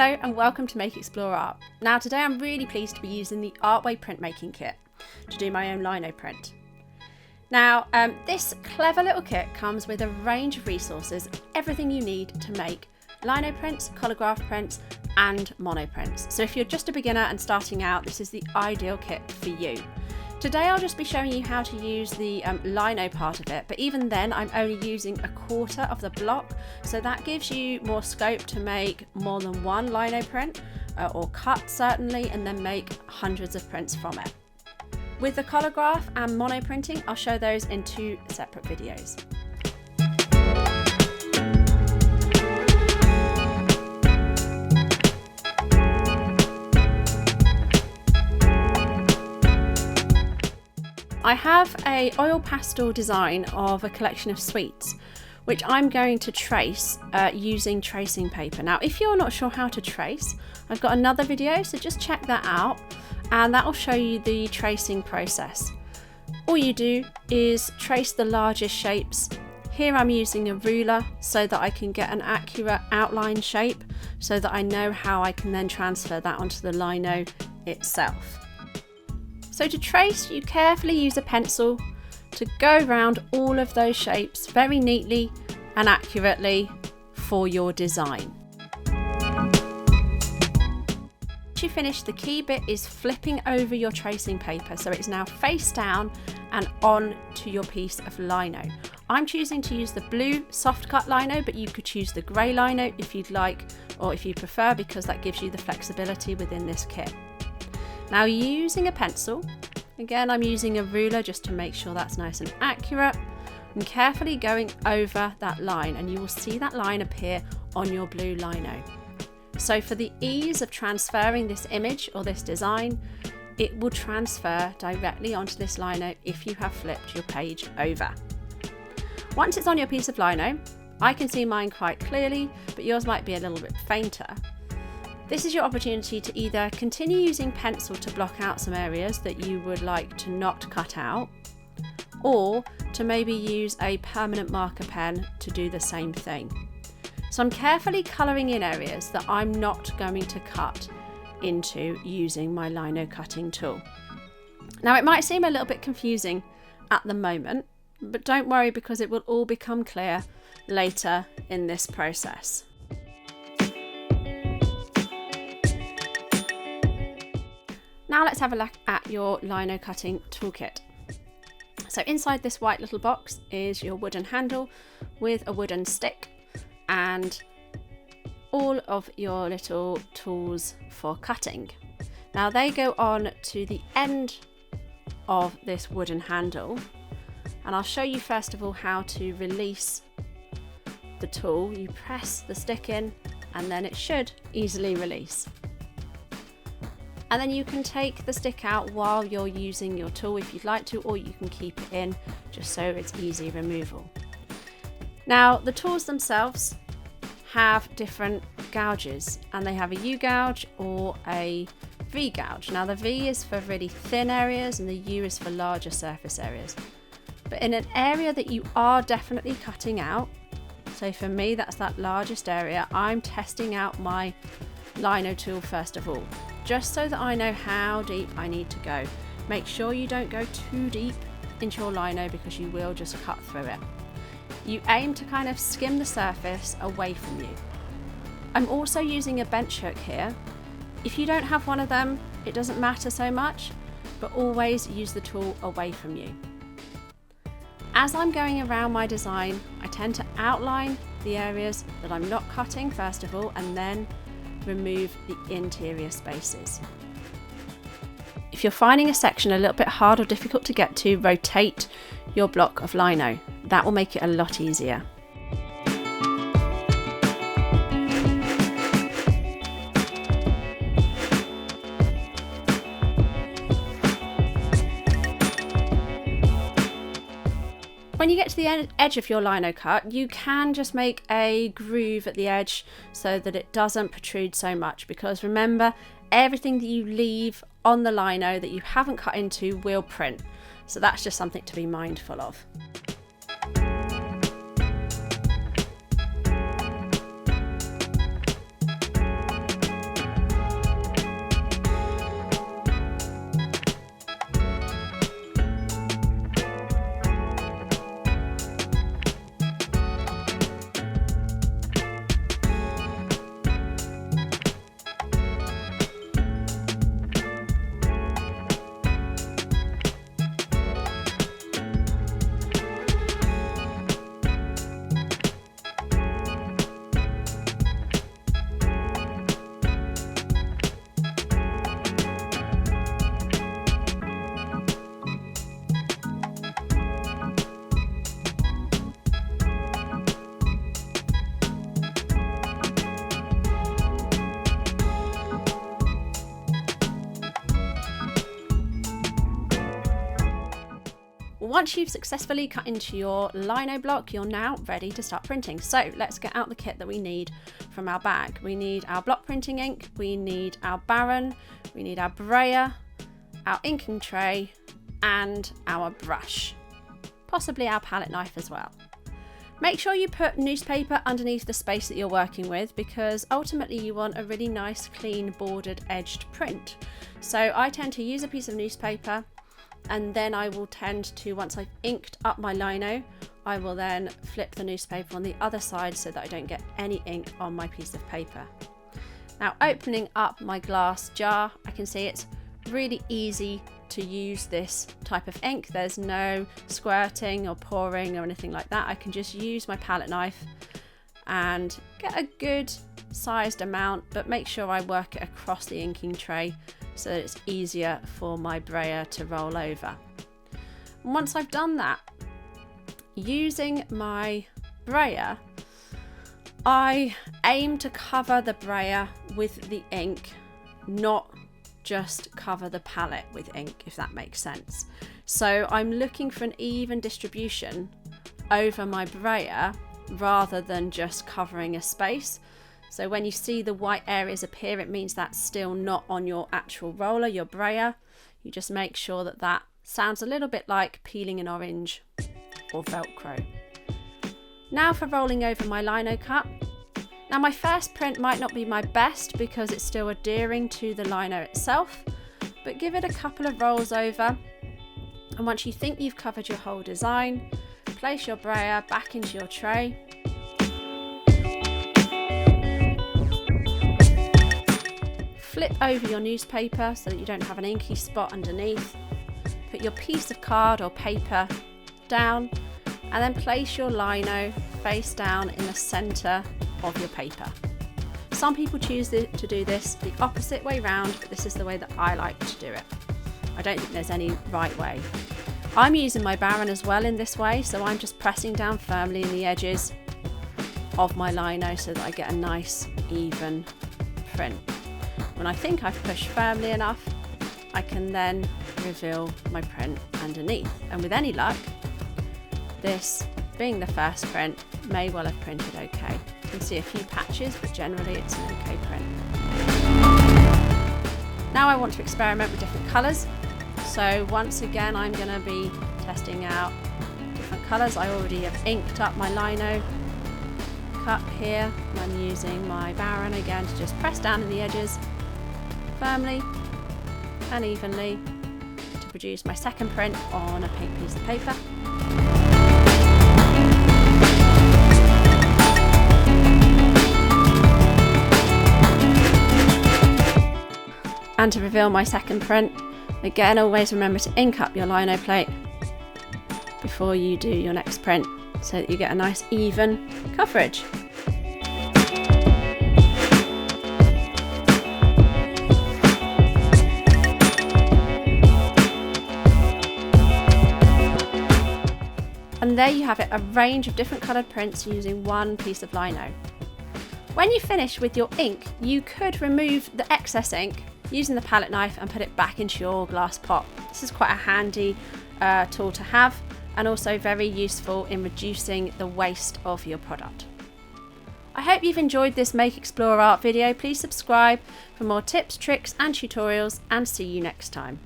Hello and welcome to Make Explore Art. Now today I'm really pleased to be using the Artway Printmaking kit to do my own lino print. Now this clever little kit comes with a range of resources, everything you need to make lino prints, collagraph prints and mono prints. So if you're just a beginner and starting out, this is the ideal kit for you. Today I'll just be showing you how to use the lino part of it, but even then I'm only using 1/4 of the block, so that gives you more scope to make more than one lino print or cut certainly, and then make hundreds of prints from it. With the collagraph and mono printing, I'll show those in 2 separate videos. I have a oil pastel design of a collection of sweets, which I'm going to trace using tracing paper. Now, if you're not sure how to trace, I've got another video, so just check that out, and that will show you the tracing process. All you do is trace the largest shapes. Here I'm using a ruler so that I can get an accurate outline shape, so that I know how I can then transfer that onto the lino itself. So to trace, you carefully use a pencil to go around all of those shapes very neatly and accurately for your design. Once you finish, the key bit is flipping over your tracing paper so it's now face down and on to your piece of lino. I'm choosing to use the blue soft cut lino, but you could choose the grey lino if you'd like, or if you prefer, because that gives you the flexibility within this kit. Now, using a pencil, again I'm using a ruler just to make sure that's nice and accurate, and carefully going over that line, and you will see that line appear on your blue lino. So for the ease of transferring this image or this design, it will transfer directly onto this lino if you have flipped your page over. Once it's on your piece of lino, I can see mine quite clearly, but yours might be a little bit fainter. This is your opportunity to either continue using pencil to block out some areas that you would like to not cut out, or to maybe use a permanent marker pen to do the same thing. So I'm carefully colouring in areas that I'm not going to cut into using my lino cutting tool. Now, it might seem a little bit confusing at the moment, but don't worry, because it will all become clear later in this process. Now let's have a look at your lino cutting toolkit. So inside this white little box is your wooden handle with a wooden stick and all of your little tools for cutting. Now they go on to the end of this wooden handle, and I'll show you first of all how to release the tool. You press the stick in and then it should easily release. And then you can take the stick out while you're using your tool if you'd like to, or you can keep it in just so it's easy removal. Now, the tools themselves have different gouges, and they have a U gouge or a V gouge. Now, the V is for really thin areas and the U is for larger surface areas. But in an area that you are definitely cutting out, so for me that's that largest area, I'm testing out my lino tool first of all, just so that I know how deep I need to go. Make sure you don't go too deep into your lino, because you will just cut through it. You aim to kind of skim the surface away from you. I'm also using a bench hook here. If you don't have one of them, it doesn't matter so much, but always use the tool away from you. As I'm going around my design, I tend to outline the areas that I'm not cutting first of all, and then remove the interior spaces. If you're finding a section a little bit hard or difficult to get to, rotate your block of lino. That will make it a lot easier. When you get to the edge of your lino cut, you can just make a groove at the edge so that it doesn't protrude so much, because remember, everything that you leave on the lino that you haven't cut into will print. So that's just something to be mindful of. Once you've successfully cut into your lino block, you're now ready to start printing. So let's get out the kit that we need from our bag. We need our block printing ink, we need our Baron, we need our brayer, our inking tray, and our brush. Possibly our palette knife as well. Make sure you put newspaper underneath the space that you're working with, because ultimately you want a really nice, clean, bordered, edged print. So I tend to use a piece of newspaper, and then I will tend to, once I've inked up my lino, I will then flip the newspaper on the other side so that I don't get any ink on my piece of paper. Now, opening up my glass jar, I can see it's really easy to use this type of ink. There's no squirting or pouring or anything like that. I can just use my palette knife and get a good sized amount, but make sure I work it across the inking tray so that it's easier for my brayer to roll over. And once I've done that, using my brayer, I aim to cover the brayer with the ink, not just cover the palette with ink, if that makes sense. So I'm looking for an even distribution over my brayer rather than just covering a space. So when you see the white areas appear, it means that's still not on your actual roller, your brayer. You just make sure that that sounds a little bit like peeling an orange or Velcro. Now for rolling over my lino cut. Now my first print might not be my best because it's still adhering to the lino itself, but give it a couple of rolls over, and once you think you've covered your whole design, place your brayer back into your tray. Flip over your newspaper so that you don't have an inky spot underneath. Put your piece of card or paper down, and then place your lino face down in the center of your paper. Some people choose to do this the opposite way round, but this is the way that I like to do it. I don't think there's any right way. I'm using my Baron as well in this way, so I'm just pressing down firmly in the edges of my lino so that I get a nice even print. When I think I've pushed firmly enough, I can then reveal my print underneath. And with any luck, this being the first print may well have printed okay. You can see a few patches, but generally it's an okay print. Now I want to experiment with different colours. So once again, I'm going to be testing out different colours. I already have inked up my lino cut here, and I'm using my Baron again to just press down in the edges firmly and evenly to produce my second print on a pink piece of paper. And to reveal my second print, again, always remember to ink up your lino plate before you do your next print so that you get a nice even coverage. And there you have it, a range of different coloured prints using one piece of lino. When you finish with your ink, you could remove the excess ink using the palette knife and put it back into your glass pot. This is quite a handy tool to have, and also very useful in reducing the waste of your product. I hope you've enjoyed this Make Explore Art video. Please subscribe for more tips, tricks and tutorials, and see you next time.